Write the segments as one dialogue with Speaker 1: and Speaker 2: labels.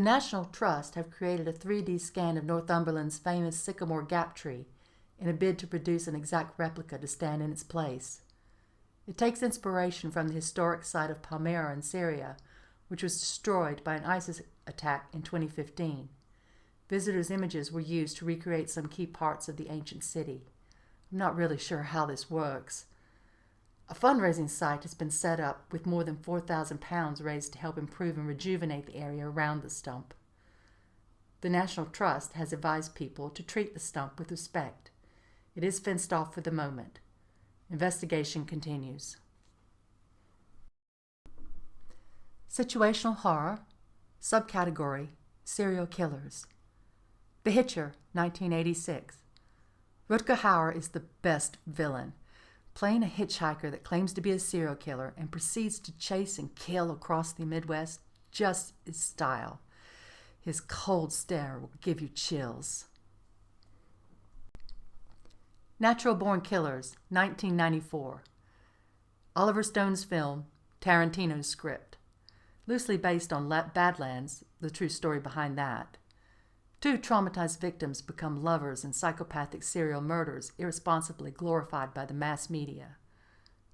Speaker 1: The National Trust have created a 3D scan of Northumberland's famous Sycamore Gap tree in a bid to produce an exact replica to stand in its place. It takes inspiration from the historic site of Palmyra in Syria, which was destroyed by an ISIS attack in 2015. Visitors' images were used to recreate some key parts of the ancient city. I'm not really sure how this works. A fundraising site has been set up with more than £4,000 raised to help improve and rejuvenate the area around the stump. The National Trust has advised people to treat the stump with respect. It is fenced off for the moment. Investigation continues. Situational horror, subcategory, serial killers. The Hitcher, 1986. Rutger Hauer is the best villain, playing a hitchhiker that claims to be a serial killer and proceeds to chase and kill across the Midwest just his style. His cold stare will give you chills. Natural Born Killers, 1994. Oliver Stone's film, Tarantino's script. Loosely based on Badlands, the true story behind that. Two traumatized victims become lovers and psychopathic serial murderers irresponsibly glorified by the mass media.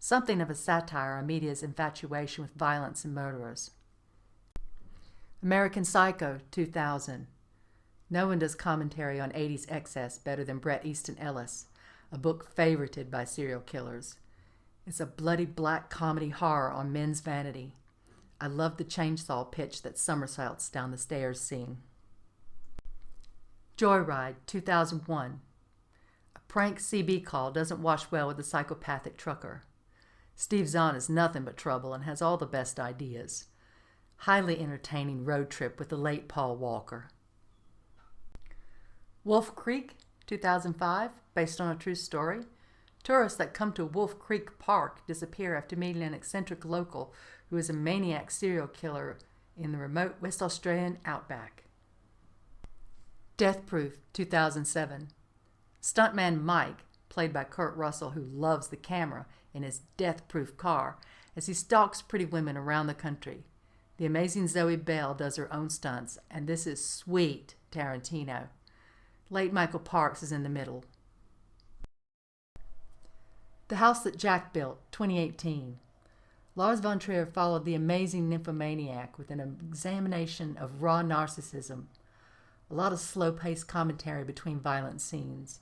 Speaker 1: Something of a satire on media's infatuation with violence and murderers. American Psycho, 2000. No one does commentary on 80s excess better than Bret Easton Ellis, a book favorited by serial killers. It's a bloody black comedy horror on men's vanity. I love the chainsaw pitch that somersaults down the stairs scene. Joyride, 2001. A prank CB call doesn't wash well with a psychopathic trucker. Steve Zahn is nothing but trouble and has all the best ideas. Highly entertaining road trip with the late Paul Walker. Wolf Creek, 2005, based on a true story. Tourists that come to Wolf Creek Park disappear after meeting an eccentric local who is a maniac serial killer in the remote West Australian outback. Death Proof, 2007. Stuntman Mike, played by Kurt Russell, who loves the camera in his death-proof car as he stalks pretty women around the country. The amazing Zoe Bell does her own stunts, and this is sweet Tarantino. Late Michael Parks is in the middle. The House That Jack Built, 2018. Lars von Trier followed the amazing nymphomaniac with an examination of raw narcissism. A lot of slow-paced commentary between violent scenes.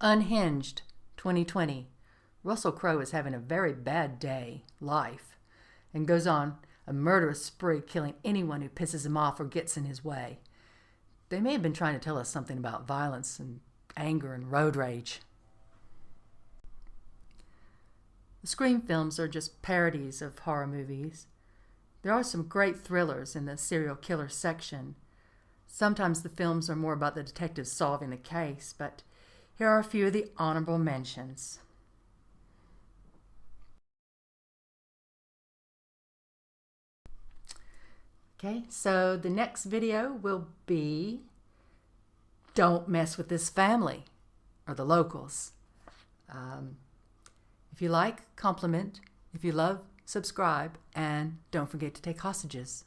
Speaker 1: Unhinged, 2020. Russell Crowe is having a very bad day, life, and goes on a murderous spree killing anyone who pisses him off or gets in his way. They may have been trying to tell us something about violence and anger and road rage. The Scream films are just parodies of horror movies. There are some great thrillers in the serial killer section. Sometimes the films are more about the detectives solving the case, but here are a few of the honorable mentions. Okay, so the next video will be Don't Mess With This Family, or the locals. If you like, compliment. If you love, subscribe. And don't forget to take hostages.